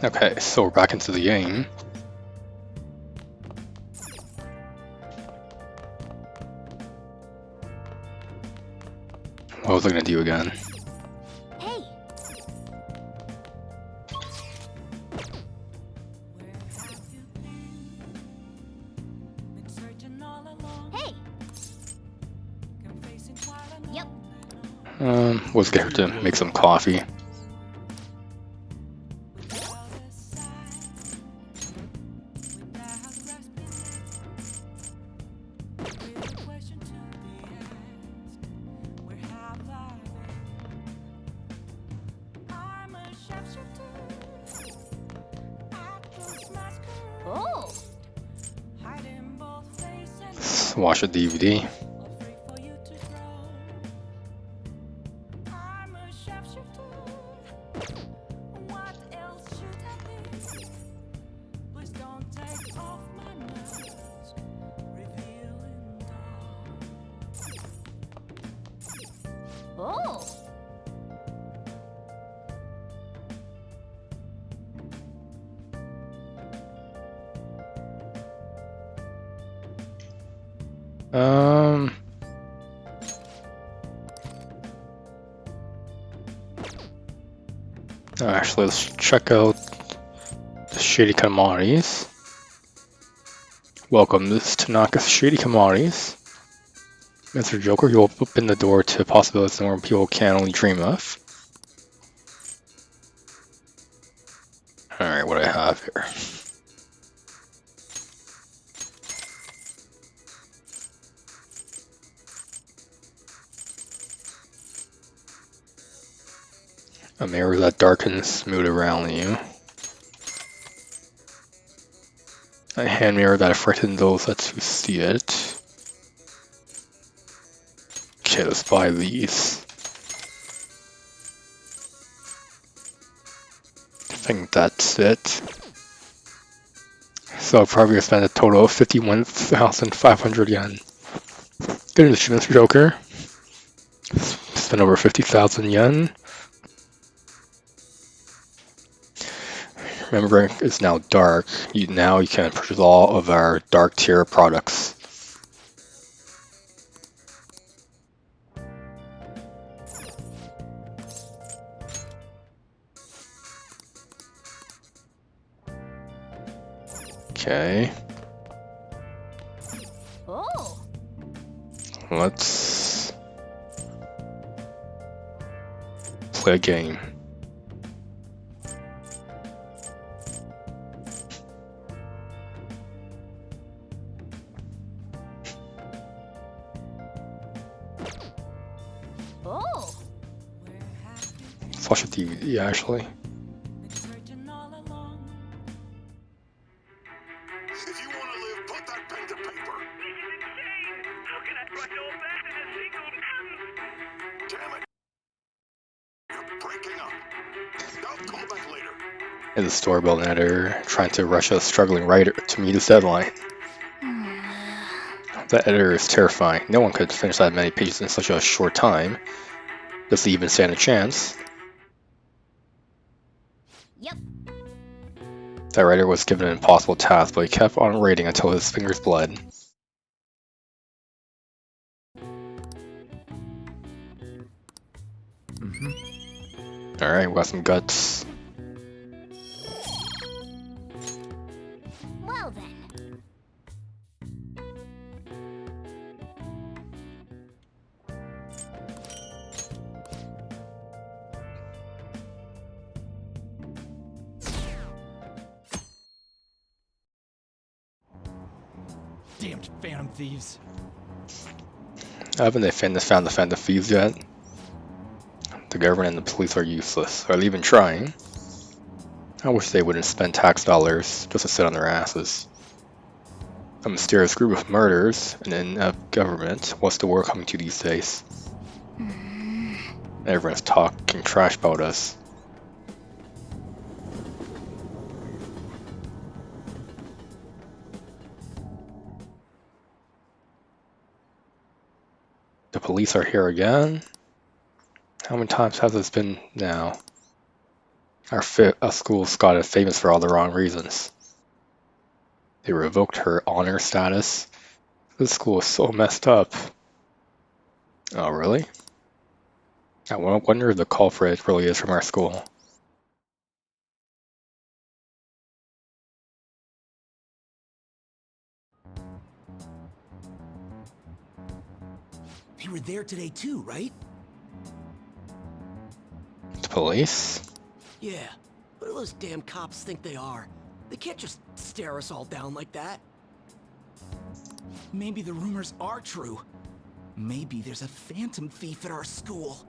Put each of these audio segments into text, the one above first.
Okay, so we're back into the game. What was I gonna do again? Hey. Hey. Yep. Was get her to make some coffee. Oh. Let's watch a DVD. Oh. Um. Actually, let's check out the Shady Commodities. Welcome, this is Tanaka's Shady Commodities. Mr. Joker, you'll open the door to possibilities normal people can only dream of. Alright, what do I have here? A mirror that darkens mood around you. A hand mirror that frightens those that see it. Okay, let's buy these. I think that's it. So I'll probably spend a total of 51,500 yen. Good news, Mr. Joker. Spend over 50,000 yen. Remember, it's now dark. Now you can purchase all of our dark tier products. Okay, Oh. let's play a game. Oh. Let's watch a DVD actually. If you want to live, put that pen to paper. This is insane! How can I write all that in a single sentence? Damn it. You're breaking up. I'll call back later. Is a story-built editor trying to rush a struggling writer to meet his deadline. That editor is terrifying. No one could finish that many pages in such a short time. Does he even stand a chance? Yep. That writer was given an impossible task, but he kept on writing until his fingers bled. Alright, we got some guts. Well then. Damned Phantom Thieves. Haven't they found the Phantom Thieves yet? The government and the police are useless. Are they even trying? I wish they wouldn't spend tax dollars just to sit on their asses. A mysterious group of murderers and inept government. What's the war coming to these days? Everyone's talking trash about us. The police are here again? How many times has this been now? Our school's got it famous for all the wrong reasons. They revoked her honor status. This school is so messed up. Oh, really? I wonder if the culprit really is from our school. They were there today too, right? The police? Yeah. What do those damn cops think they are? They can't just stare us all down like that. Maybe the rumors are true. Maybe there's a phantom thief at our school.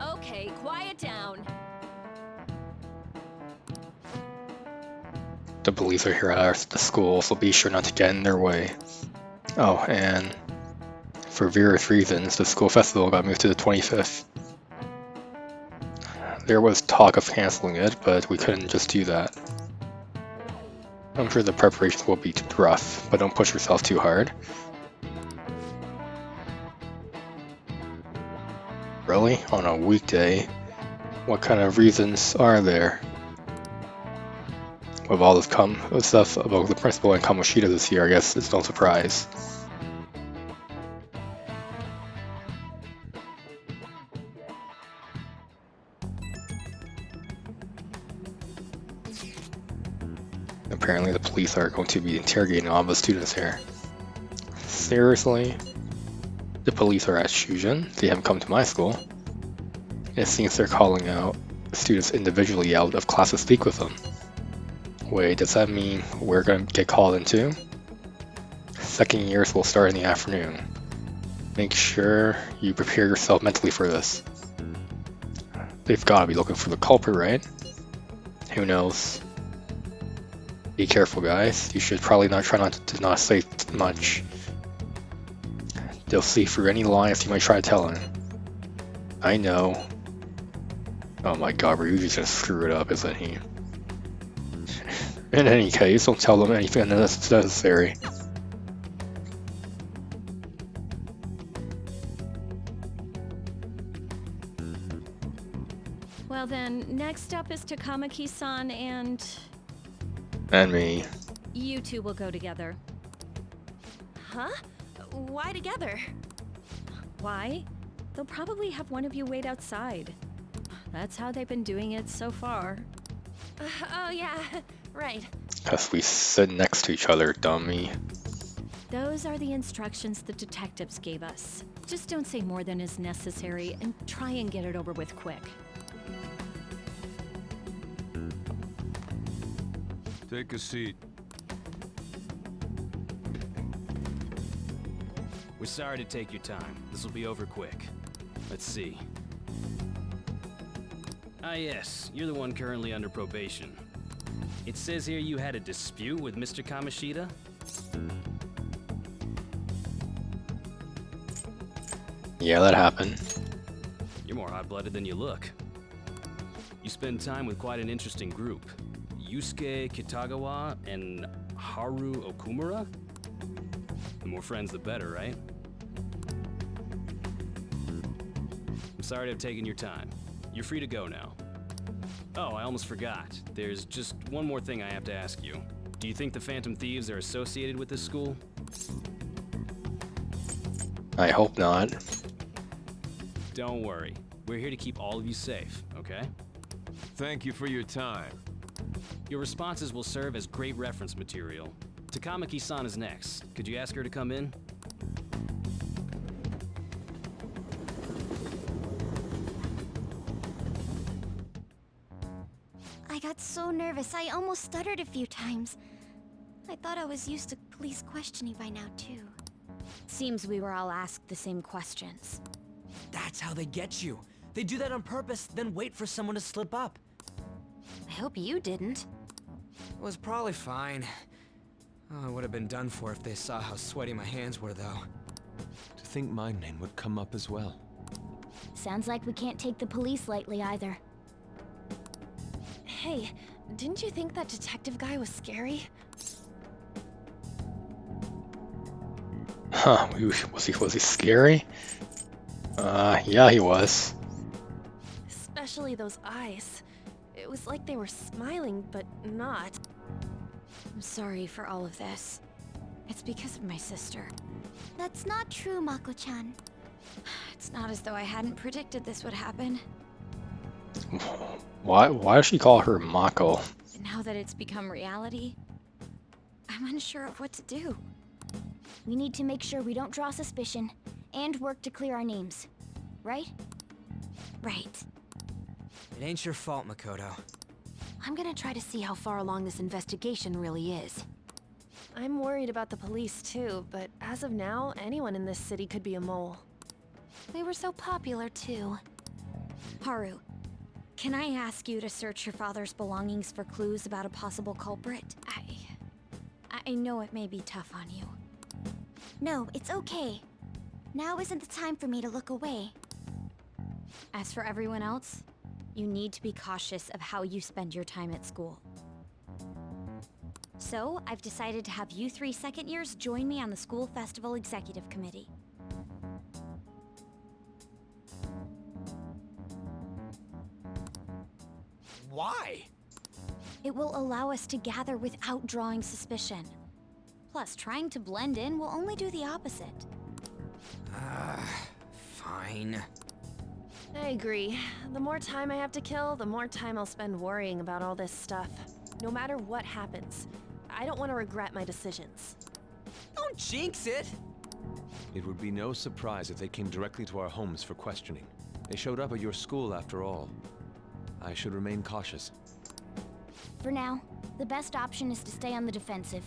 Okay, quiet down. The police are here at the school, so be sure not to get in their way. Oh, and for various reasons, the school festival got moved to the 25th. There was talk of canceling it, but we couldn't just do that. I'm sure the preparations will be rough, but don't push yourself too hard. Really? On a weekday? What kind of reasons are there? With all this stuff about the principal and Kamoshida this year, I guess it's no surprise. Apparently the police are going to be interrogating all the students here. Seriously? The police are at Shujin? They haven't come to my school. It seems they're calling out students individually out of class to speak with them. Wait, does that mean we're going to get called in too? Second years will start in the afternoon. Make sure you prepare yourself mentally for this. They've got to be looking for the culprit, right? Who knows? Be careful, guys. You should probably try to not say much. They'll see through any lies you might try to tell them. I know. Oh my god, Ryuji's gonna screw it up, isn't he? In any case, don't tell them anything that's necessary. Well then, next up is Takamaki-san and... And me. You two will go together. Huh? Why together? Why? They'll probably have one of you wait outside. That's how they've been doing it so far. Oh yeah, right. Cause we sit next to each other, dummy. Those are the instructions the detectives gave us. Just don't say more than is necessary and try and get it over with quick. Take a seat. We're sorry to take your time. This will be over quick. Let's see. Ah yes, you're the one currently under probation. It says here you had a dispute with Mr. Kamoshida? Yeah, that happened. You're more hot-blooded than you look. You spend time with quite an interesting group. Yusuke Kitagawa and Haru Okumura? The more friends, the better, right? I'm sorry to have taken your time. You're free to go now. Oh, I almost forgot. There's just one more thing I have to ask you. Do you think the Phantom Thieves are associated with this school? I hope not. Don't worry. We're here to keep all of you safe, okay? Thank you for your time. Your responses will serve as great reference material. Takamaki-san is next. Could you ask her to come in? I got so nervous, I almost stuttered a few times. I thought I was used to police questioning by now, too. Seems we were all asked the same questions. That's how they get you. They do that on purpose, then wait for someone to slip up. I hope you didn't. It was probably fine. Oh, I would have been done for if they saw how sweaty my hands were, though. To think my name would come up as well. Sounds like we can't take the police lightly either. Hey, didn't you think that detective guy was scary? Huh, was he scary? Yeah, he was. Especially those eyes. It was like they were smiling, but not. I'm sorry for all of this. It's because of my sister. That's not true, Mako-chan. It's not as though I hadn't predicted this would happen. Why does she call her Mako? And now that it's become reality, I'm unsure of what to do. We need to make sure we don't draw suspicion, and work to clear our names. Right? Right. It ain't your fault, Makoto. I'm gonna try to see how far along this investigation really is. I'm worried about the police too, but as of now, anyone in this city could be a mole. They were so popular too. Haru, can I ask you to search your father's belongings for clues about a possible culprit? I know it may be tough on you. No, it's okay. Now isn't the time for me to look away. As for everyone else, you need to be cautious of how you spend your time at school. So, I've decided to have you 3 second years join me on the school festival executive committee. Why? It will allow us to gather without drawing suspicion. Plus, trying to blend in will only do the opposite. Fine. I agree. The more time I have to kill, the more time I'll spend worrying about all this stuff. No matter what happens, I don't want to regret my decisions. Don't jinx it! It would be no surprise if they came directly to our homes for questioning. They showed up at your school after all. I should remain cautious. For now, the best option is to stay on the defensive.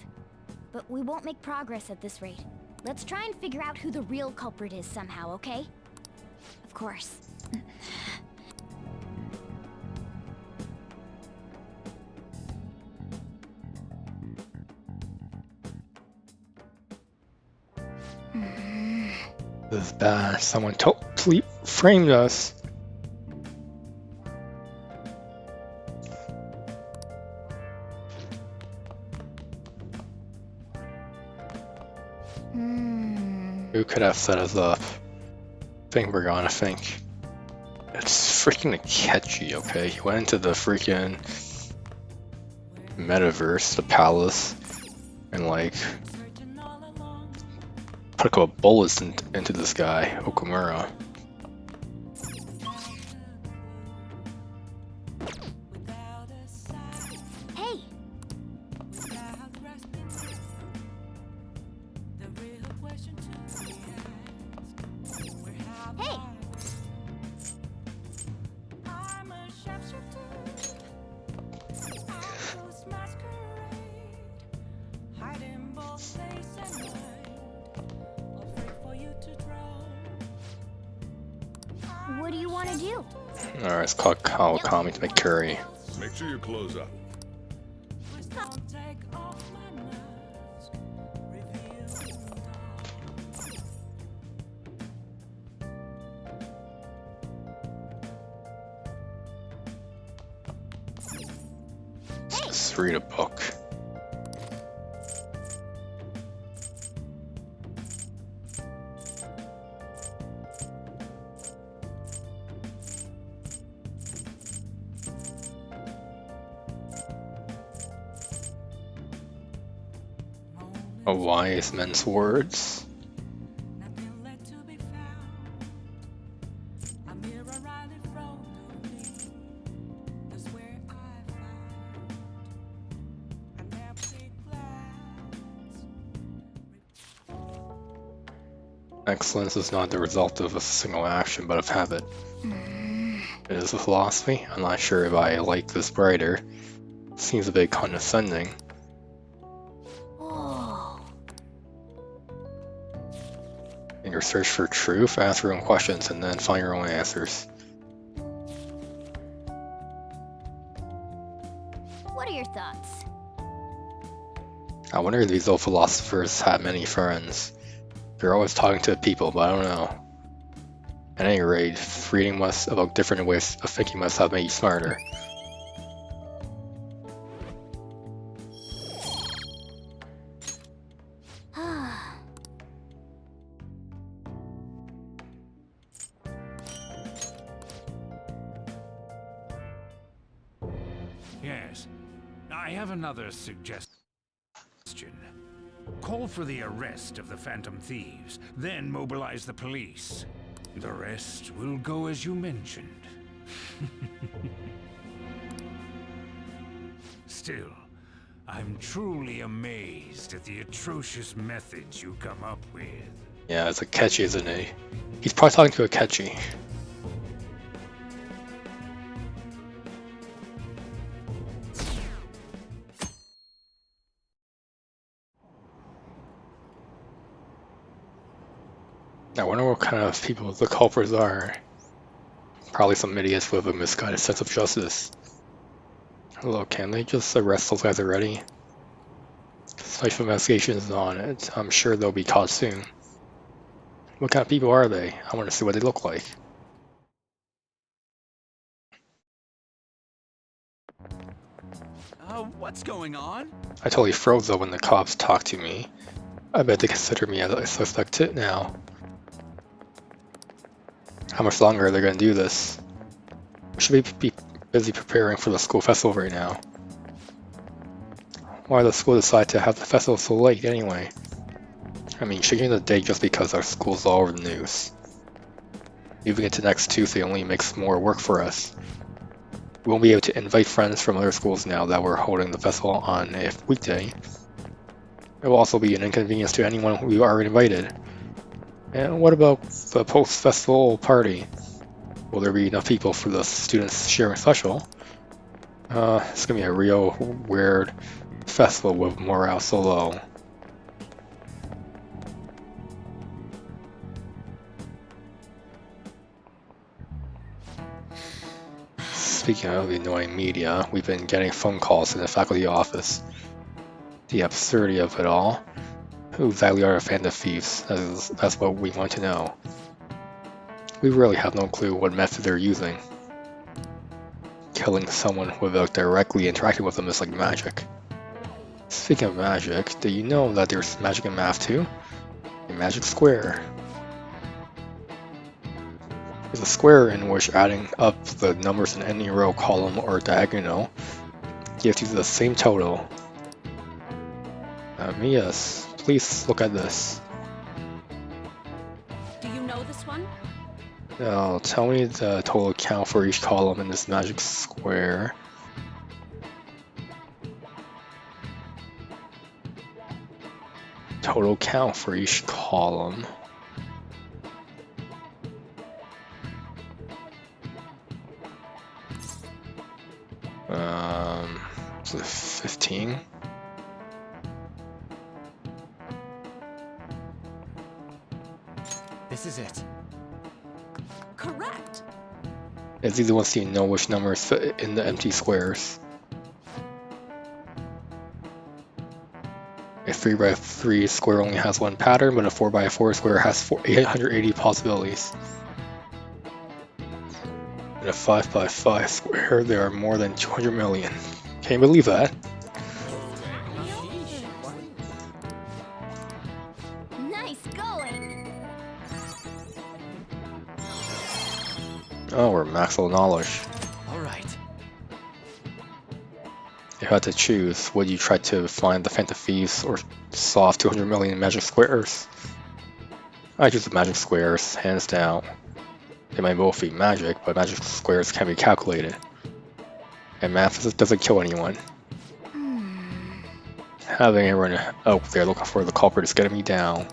But we won't make progress at this rate. Let's try and figure out who the real culprit is somehow, okay? Of course. This is bad. Someone totally framed us. Who could have set us up? I think we're gonna think. It's freaking Akechi, okay? He went into the freaking metaverse, the palace, and like put a couple of bullets into this guy, Okumura. Hey! Hey! What do you want to do? Alright, it's called Kawakami to make curry. Make sure you close up. Let's read a book. A wise man's words. Excellence is not the result of a single action, but of habit. It is a philosophy. I'm not sure if I like this writer. Seems a bit condescending. In your search for truth, ask your own questions and then find your own answers. What are your thoughts? I wonder if these old philosophers had many friends. They're always talking to people, but I don't know. At any rate, reading about different ways of thinking must have made you smarter. Yes. I have another suggestion. Call for the arrest of the Phantom Thieves, then mobilize the police. The rest will go as you mentioned. Still, I'm truly amazed at the atrocious methods you come up with. Yeah, it's Akechi, isn't he? He's probably talking to Akechi. I wonder what kind of people the culprits are. Probably some idiots with a misguided sense of justice. Hello, can they just arrest those guys already? Special investigation is on it. I'm sure they'll be caught soon. What kind of people are they? I want to see what they look like. What's going on? I totally froze though when the cops talked to me. I bet they consider me as a suspect too now. How much longer are they going to do this? We should be busy preparing for the school festival right now. Why did the school decide to have the festival so late anyway? I mean, changing the date just because our school's all over the news. Moving it to next Tuesday only makes more work for us. We won't be able to invite friends from other schools now that we're holding the festival on a weekday. It will also be an inconvenience to anyone who are invited. And what about the post-festival party? Will there be enough people for the students sharing special? It's gonna be a real weird festival with morale so low. Speaking of the annoying media, we've been getting phone calls in the faculty office. The absurdity of it all. Who exactly are the Phantom Thieves? That's what we want to know. We really have no clue what method they're using. Killing someone without directly interacting with them is like magic. Speaking of magic, do you know that there's magic in math too? A magic square. There's a square in which adding up the numbers in any row, column, or diagonal gives you the same total. Yes, please look at this. Do you know this one? Now, tell me the total count for each column in this magic square. Total count for each column. So 15. This is it. Correct. It's easy once you know which numbers fit in the empty squares. A 3x3 square only has one pattern, but a 4x4 square has 880 possibilities. In a 5x5 square, there are more than 200 million. Can you believe that? Nice going. Oh, we're max level knowledge. Alright. If you had to choose, would you try to find the Phantom Thieves or solve 200 million magic squares? I choose the magic squares, hands down. They might both be magic, but magic squares can be calculated. And math doesn't kill anyone. Having everyone out there looking for the culprit is getting me down.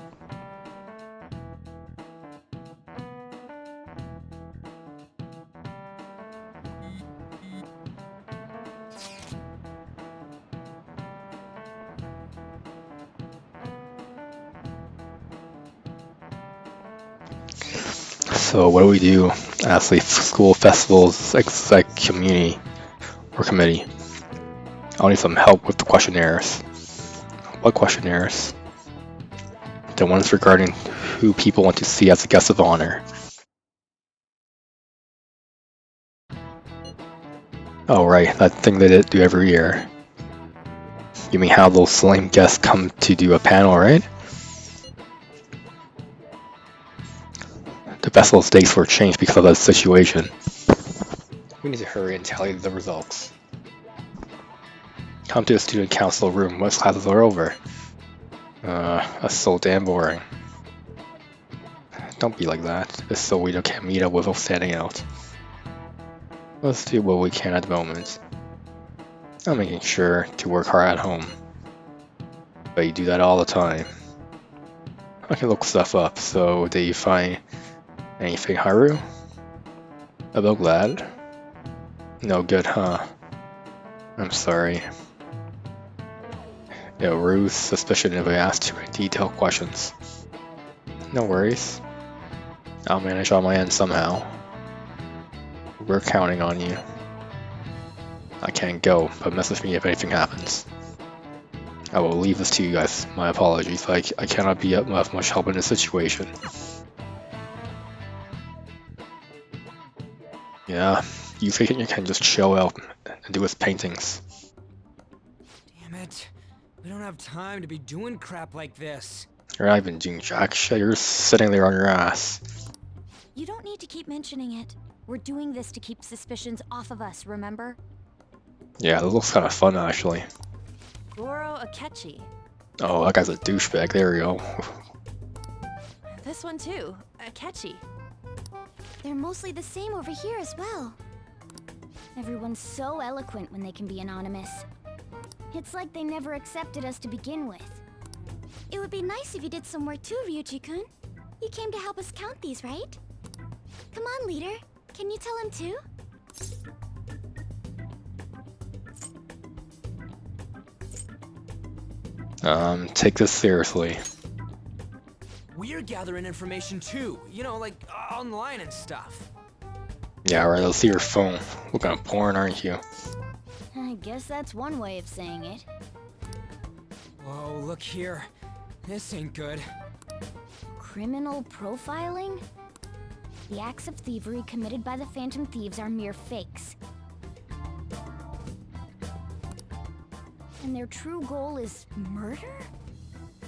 So what do we do as the school festival's exec community or committee? I'll need some help with the questionnaires. What questionnaires? The ones regarding who people want to see as a guest of honor. Oh right, that thing they do every year. You mean how those lame guests come to do a panel, right? The festival's dates were changed because of that situation. We need to hurry and tally the results. Come to the student council room once classes are over. That's so damn boring. Don't be like that. It's so we can't meet up without standing out. Let's do what we can at the moment. I'm making sure to work hard at home. But you do that all the time. I can look stuff up, so did you find anything, Haru? About glad? No good, huh? I'm sorry. Yeah, Rue's suspicion if I ask too many detailed questions. No worries. I'll manage on my end somehow. We're counting on you. I can't go, but message me if anything happens. I will leave this to you guys. My apologies. I cannot be of much help in this situation. Yeah, you think you can just chill out and do his paintings. Damn it. We don't have time to be doing crap like this. You're not even doing jack shit. You're sitting there on your ass. You don't need to keep mentioning it. We're doing this to keep suspicions off of us, remember? Yeah, that looks kind of fun actually. Goro Akechi. Oh, that guy's a douchebag. There we go. This one too. Akechi. They're mostly the same over here as well. Everyone's so eloquent when they can be anonymous. It's like they never accepted us to begin with. It would be nice if you did some work too, Ryuji-kun. You came to help us count these, right? Come on, leader. Can you tell him too? Take this seriously. We're gathering information too, you know, like online and stuff. Yeah, right, let's see your phone. What kind of porn aren't you? I guess that's one way of saying it. Whoa, look here. This ain't good. Criminal profiling? The acts of thievery committed by the Phantom Thieves are mere fakes. And their true goal is murder?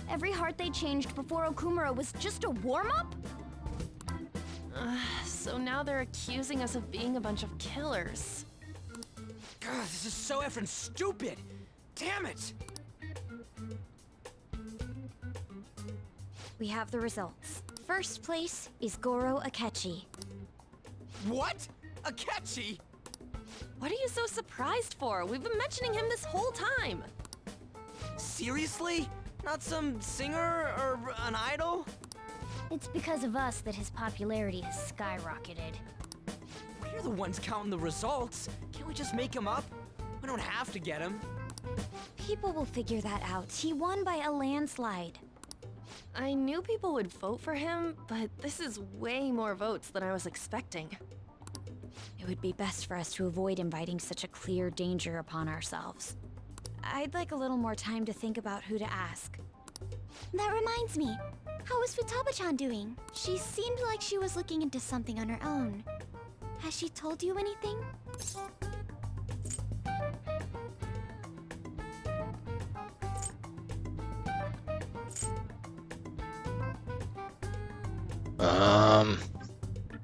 Every heart they changed before Okumura was just a warm-up? So now they're accusing us of being a bunch of killers. God, this is so effing stupid! Damn it! We have the results. First place is Goro Akechi. What? Akechi? What are you so surprised for? We've been mentioning him this whole time. Seriously? Not some singer or an idol? It's because of us that his popularity has skyrocketed. We're the ones counting the results. Can't we just make him up? We don't have to get him. People will figure that out. He won by a landslide. I knew people would vote for him, but this is way more votes than I was expecting. It would be best for us to avoid inviting such a clear danger upon ourselves. I'd like a little more time to think about who to ask. That reminds me. How is Futaba-chan doing? She seemed like she was looking into something on her own. Has she told you anything?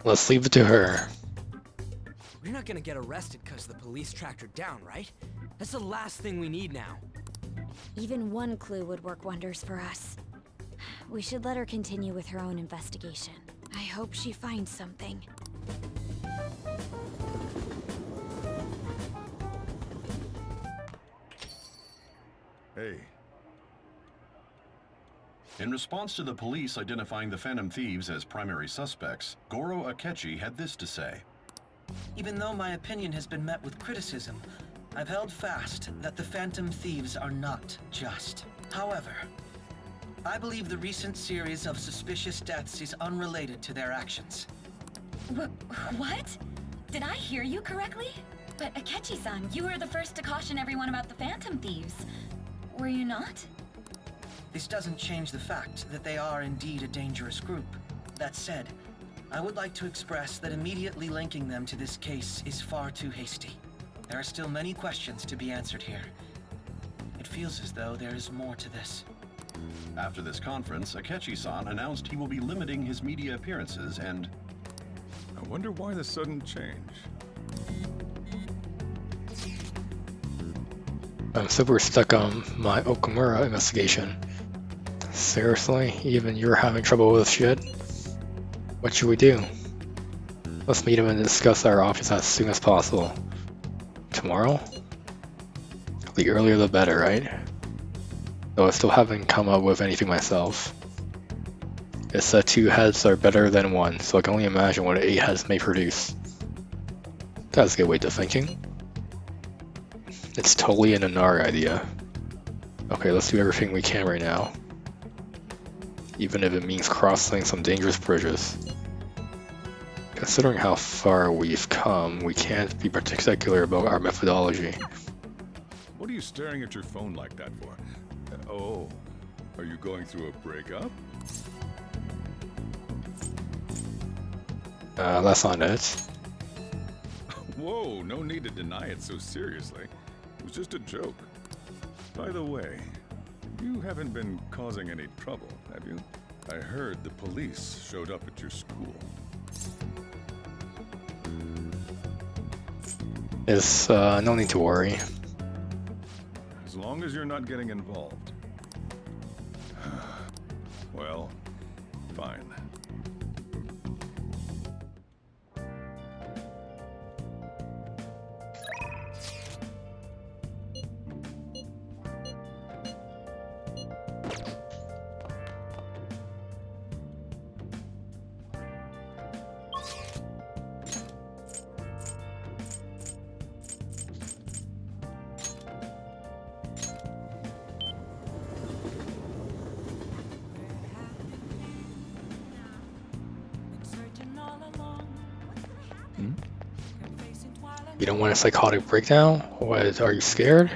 Let's leave it to her. We're not gonna get arrested because the police tracked her down, right? That's the last thing we need now. Even one clue would work wonders for us. We should let her continue with her own investigation. I hope she finds something. Hey. In response to the police identifying the Phantom Thieves as primary suspects, Goro Akechi had this to say. Even though my opinion has been met with criticism, I've held fast that the Phantom Thieves are not just. However, I believe the recent series of suspicious deaths is unrelated to their actions. What? Did I hear you correctly? But Akechi-san, you were the first to caution everyone about the Phantom Thieves. Were you not? This doesn't change the fact that they are indeed a dangerous group. That said, I would like to express that immediately linking them to this case is far too hasty. There are still many questions to be answered here. It feels as though there is more to this. After this conference, Akechi-san announced he will be limiting his media appearances and... I wonder why the sudden change. I'm super stuck on my Okumura investigation. Seriously? Even you're having trouble with shit? What should we do? Let's meet him and discuss our options as soon as possible. Tomorrow? The earlier the better, right? Though I still haven't come up with anything myself. It said 2 heads are better than 1, so I can only imagine what 8 heads may produce. That's a good way to thinking. It's totally an Inari idea. Okay, let's do everything we can right now. Even if it means crossing some dangerous bridges. Considering how far we've come, we can't be particular about our methodology. What are you staring at your phone like that for? Oh, are you going through a breakup? That's not it. Whoa, no need to deny it so seriously. It was just a joke. By the way, you haven't been causing any trouble, have you? I heard the police showed up at your school. It's, no need to worry. As long as you're not getting involved. Well, fine. You don't want a psychotic breakdown? What, are you scared?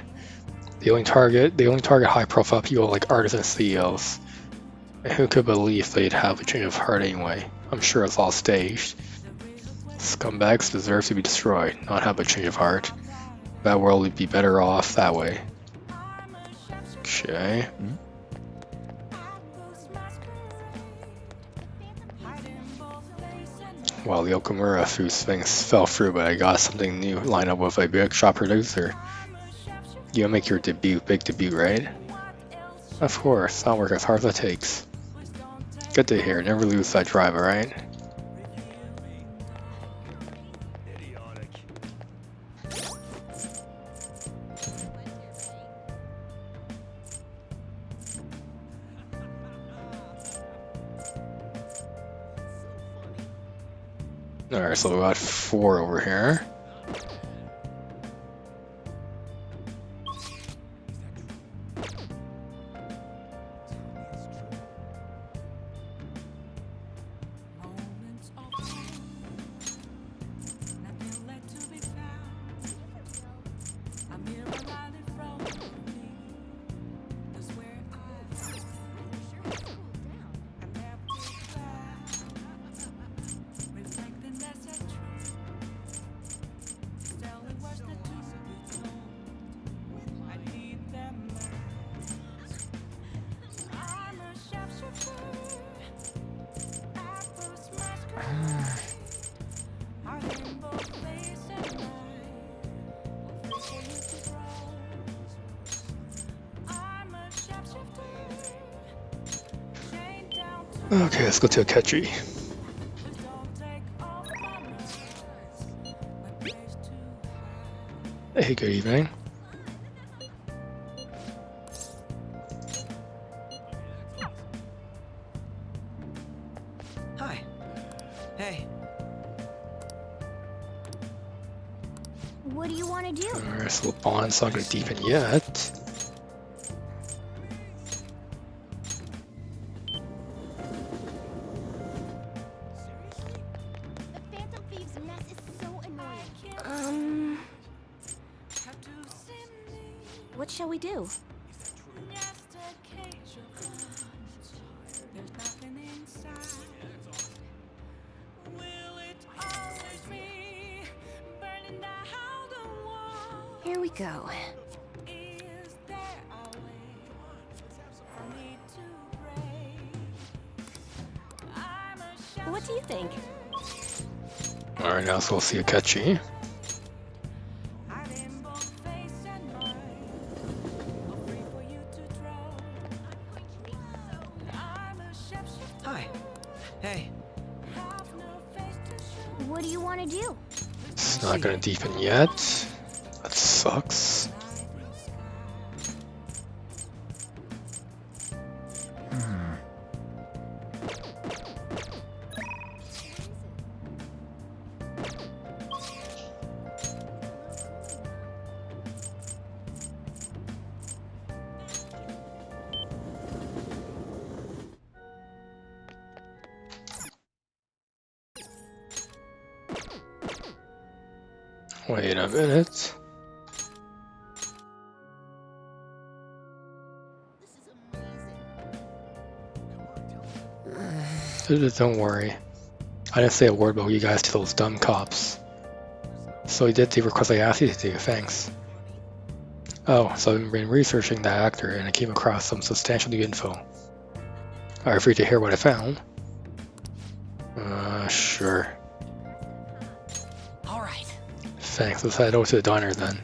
They only target high-profile people like artists and CEOs. And who could believe they'd have a change of heart anyway? I'm sure it's all staged. Scumbags deserve to be destroyed, not have a change of heart. That world would be better off that way. Okay. Well, the Okumura food things fell through, but I got something new lined up with a big shot producer. You'll make your big debut, right? Of course, I'll work as hard as it takes. Good to hear, never lose that drive, alright? Alright, so we got 4 over here. Okay, let's go to Akechi. Hey, good evening. Hi. Hey. What do you want to do? Alright, so the bond's not going to deepen yet. What shall we do? Here we go. What do you think? Alright, now let's go see Akechi. Hi. Hey. What do you want to do? It's not gonna deepen yet. That sucks. Wait a minute. Don't worry. I didn't say a word about you guys to those dumb cops. So you did the request I asked you to do, thanks. Oh, so I've been researching that actor and I came across some substantial new info. Are you free to hear what I found? Sure. Alright. Thanks, let's head over to the diner then.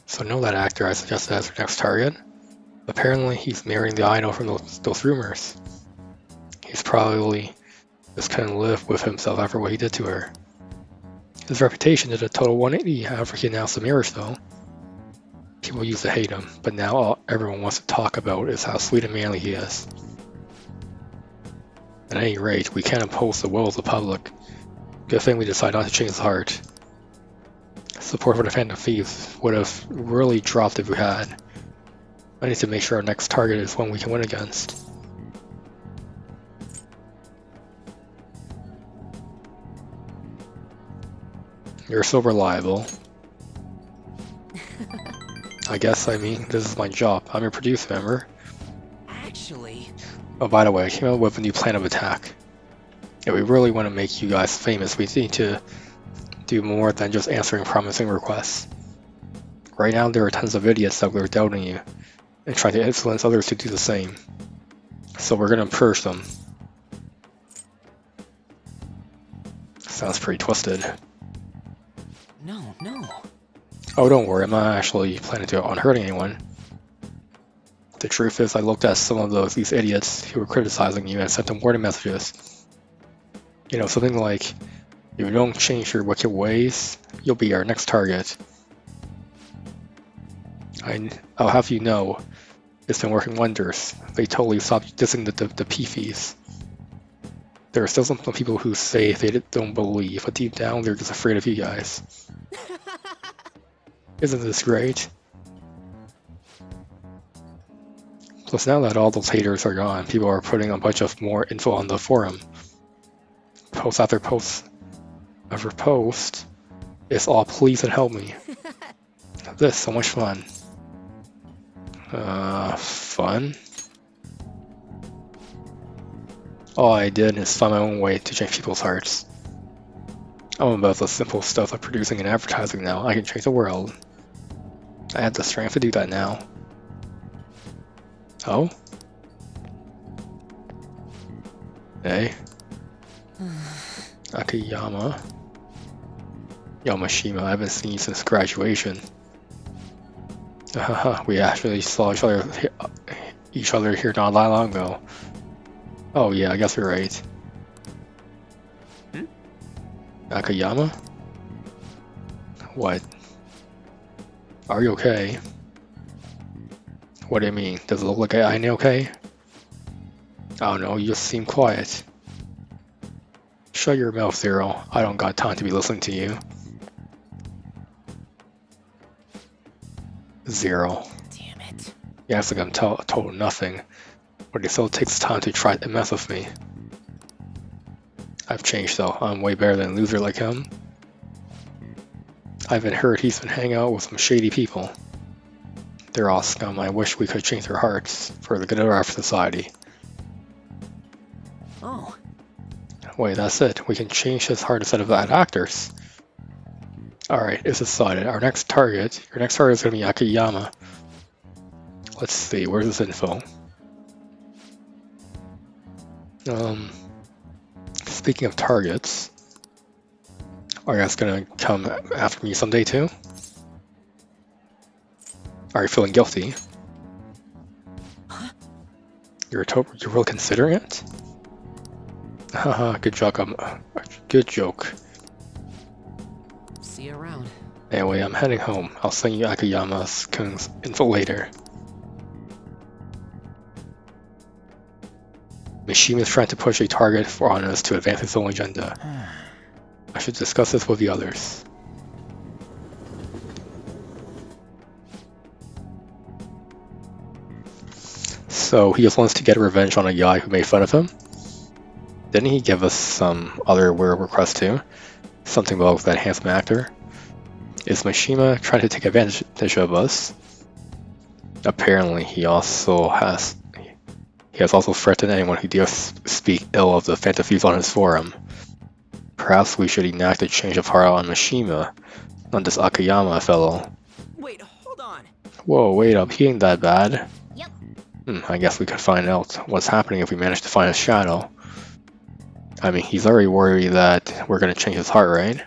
So know that actor I suggested as our next target? Apparently he's marrying the idol from those rumors. He's probably just couldn't live with himself after what he did to her. His reputation did a total 180 after he announced the marriage though. People used to hate him, but now all everyone wants to talk about is how sweet and manly he is. At any rate, we can't oppose the will of the public. Good thing we decided not to change his heart. Support for the Phantom Thieves would have really dropped if we had. I need to make sure our next target is one we can win against. You're so reliable. I mean, this is my job. I'm your producer, remember? Actually... Oh, by the way, I came up with a new plan of attack. If we really want to make you guys famous, we need to do more than just answering promising requests. Right now, there are tons of idiots that are doubting you, and trying to influence others to do the same. So we're gonna purge them. Sounds pretty twisted. No. Oh, don't worry, I'm not actually planning on hurting anyone. The truth is, I looked at some of these idiots who were criticizing you and sent them warning messages. You know, something like, if you don't change your wicked ways, you'll be our next target. I'll have you know, it's been working wonders. They totally stopped dissing the P-fees. There are still some people who say they don't believe, but deep down they're just afraid of you guys. Isn't this great? Plus now that all those haters are gone, people are putting a bunch of more info on the forum. Post after post after post, it's all please and help me. This is so much fun. Fun? All I did is find my own way to change people's hearts. I'm about the simple stuff of producing and advertising now. I can change the world. I have the strength to do that now. Oh? Hey. Akiyama. Yamashima, I haven't seen you since graduation. We actually saw each other here not that long ago. Oh yeah, I guess you're right. Akiyama? What? Are you okay? What do you mean? Does it look like I ain't okay? I don't know, you just seem quiet. Shut your mouth, Zero. I don't got time to be listening to you. Zero. Damn it. You act like I'm told nothing, but it still takes time to try to mess with me. I've changed though. I'm way better than a loser like him. I've been heard he's been hanging out with some shady people. They're all scum. I wish we could change their hearts for the good of our society. Oh. Wait, that's it. We can change his heart instead of bad actors. Alright, it's decided. Your next target is going to be Akiyama. Let's see, where's this info? Speaking of targets, are you guys going to come after me someday too? Are you feeling guilty? You're really considering it? Haha, good joke. Good joke. See you around. Anyway, I'm heading home. I'll send you Akiyama's info later. Mishima's trying to push a target on us to advance his own agenda. I should discuss this with the others. So he just wants to get revenge on a guy who made fun of him? Didn't he give us some other weird request too? Something about that handsome actor? Is Mishima trying to take advantage of us? Apparently he has also threatened anyone who dares speak ill of the Phantom Thieves on his forum. Perhaps we should enact a change of heart on Mishima, not this Akiyama fellow. Wait, hold on. Whoa, wait up, he ain't that bad. I guess we could find out what's happening if we manage to find his shadow. I mean, he's already worried that we're going to change his heart, right?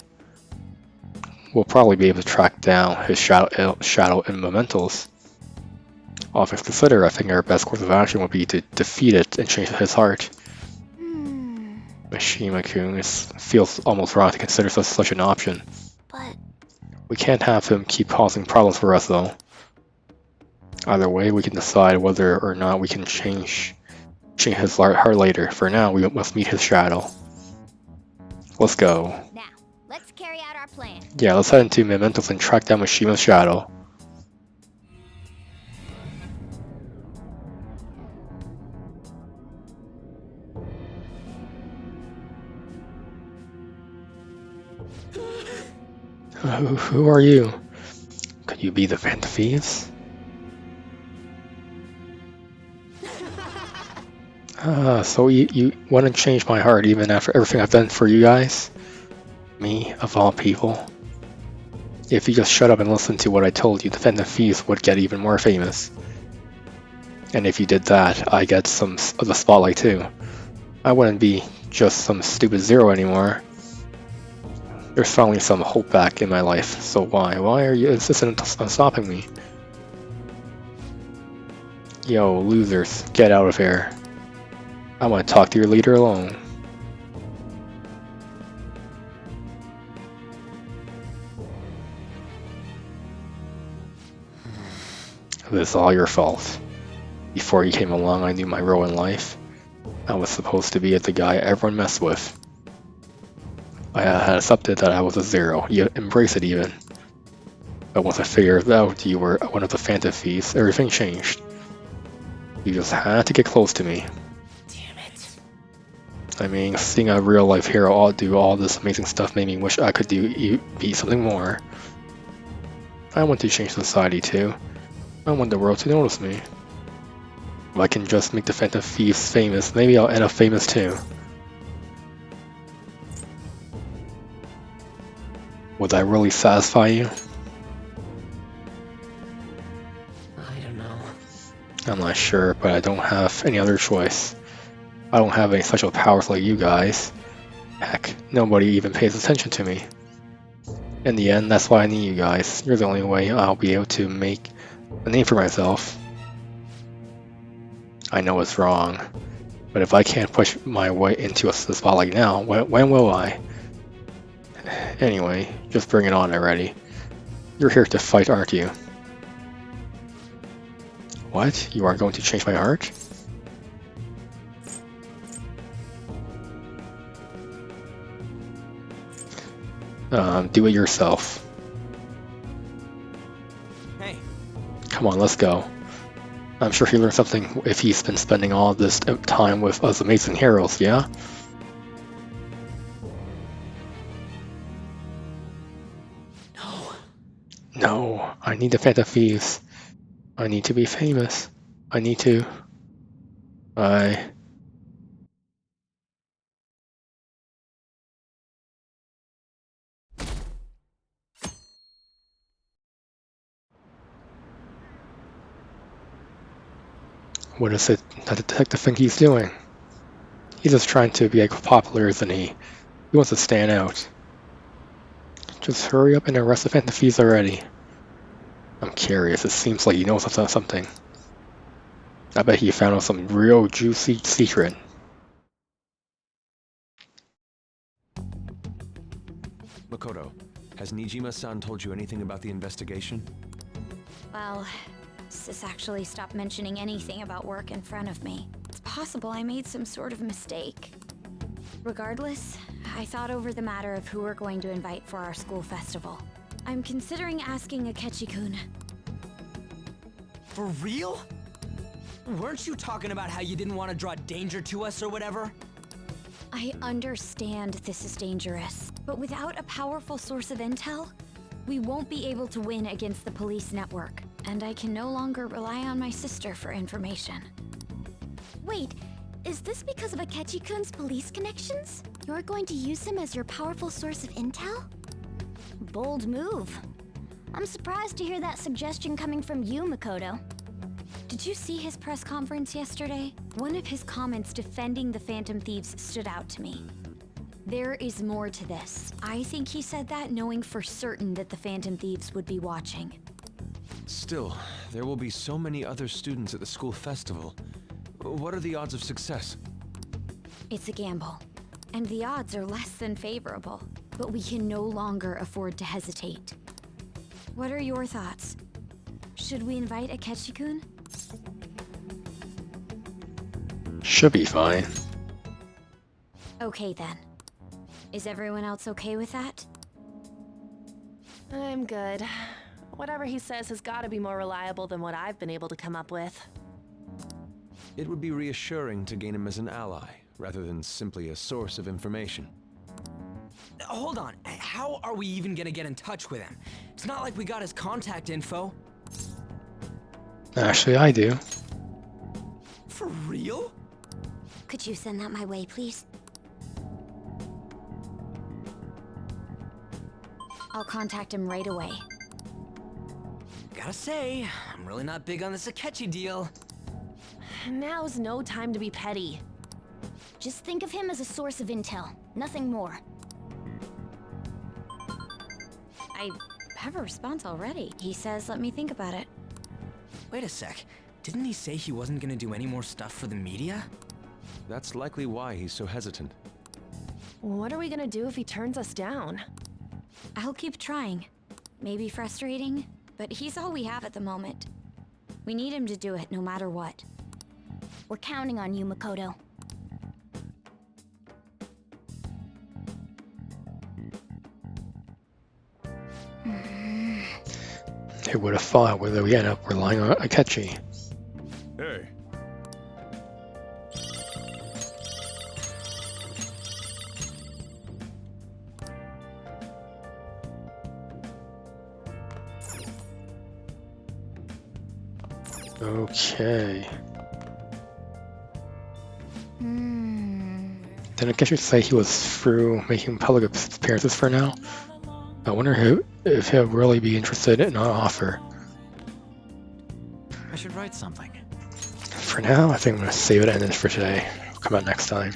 We'll probably be able to track down his shadow in mementos. All things considered, I think our best course of action would be to defeat it and change his heart. Mishima-kun, it feels almost wrong to consider such an option. But we can't have him keep causing problems for us, though. Either way, we can decide whether or not we can change his heart later. For now, we must meet his shadow. Let's go. now, let's carry out our plan. Yeah, let's head into Mementos and track down Mishima's shadow. Who are you? Could you be the Phantom Thieves? So you want to change my heart even after everything I've done for you guys? Me, of all people? If you just shut up and listen to what I told you, the Phantom Thieves would get even more famous. And if you did that, I get some of the spotlight too. I wouldn't be just some stupid zero anymore. There's finally some hope back in my life, so why are you insistent on stopping me? Yo, losers, get out of here. I want to talk to your leader alone. This is all your fault. Before you came along, I knew my role in life. I was supposed to be the guy everyone messed with. I had accepted that I was a zero. You embrace it even. But once I figured out you were one of the Phantom Thieves, everything changed. You just had to get close to me. Damn it. I mean, seeing a real life hero do all this amazing stuff made me wish I could be something more. I want to change society too. I want the world to notice me. If I can just make the Phantom Thieves famous, maybe I'll end up famous too. Would that really satisfy you? I don't know. I'm not sure, but I don't have any other choice. I don't have any special powers like you guys. Heck, nobody even pays attention to me. In the end, that's why I need you guys. You're the only way I'll be able to make a name for myself. I know it's wrong, but if I can't push my way into the spotlight now, when will I? Anyway, just bring it on already. You're here to fight, aren't you? What? You aren't going to change my heart? Do it yourself. Hey. Come on, let's go. I'm sure he learned something if he's been spending all this time with us amazing heroes, yeah? No, I need the Phantom Thieves. I need to be famous. I need to... What is it that the detective think he's doing? He's just trying to be as popular, isn't he? He wants to stand out. Just hurry up and arrest the Phantom Thieves already. I'm curious. It seems like he knows something. I bet he found out some real juicy secret. Makoto, has Nijima-san told you anything about the investigation? Well, Sis actually stopped mentioning anything about work in front of me. It's possible I made some sort of mistake. Regardless, I thought over the matter of who we're going to invite for our school festival. I'm considering asking Akechi-kun. For real? Weren't you talking about how you didn't want to draw danger to us or whatever? I understand this is dangerous, but without a powerful source of intel, we won't be able to win against the police network, and I can no longer rely on my sister for information. Wait, is this because of Akechi-kun's police connections? You're going to use him as your powerful source of intel? Bold move. I'm surprised to hear that suggestion coming from you, Makoto. Did you see his press conference yesterday? One of his comments defending the Phantom Thieves stood out to me. There is more to this. I think he said that knowing for certain that the Phantom Thieves would be watching. Still, there will be so many other students at the school festival. What are the odds of success? It's a gamble, and the odds are less than favorable, but we can no longer afford to hesitate. What are your thoughts? Should we invite Akechi-kun? Should be fine. Okay then. Is everyone else okay with that? I'm good. Whatever he says has got to be more reliable than what I've been able to come up with. It would be reassuring to gain him as an ally, rather than simply a source of information. Hold on, how are we even gonna get in touch with him? It's not like we got his contact info. Actually, I do. For real? Could you send that my way, please? I'll contact him right away. Gotta say, I'm really not big on this Akechi deal. Now's no time to be petty. Just think of him as a source of intel, nothing more. I have a response already. He says, let me think about it. Wait a sec. Didn't he say he wasn't gonna do any more stuff for the media? That's likely why he's so hesitant. What are we gonna do if he turns us down? I'll keep trying. Maybe frustrating, but he's all we have at the moment. We need him to do it no matter what. We're counting on you, Makoto. Who would have thought whether we end up relying on Akechi? Hey. Okay. Then I guess you'd say he was through making public appearances for now. I wonder if he'll really be interested in our offer. I should write something. For now, I think I'm going to save it and end this for today. I'll come out next time.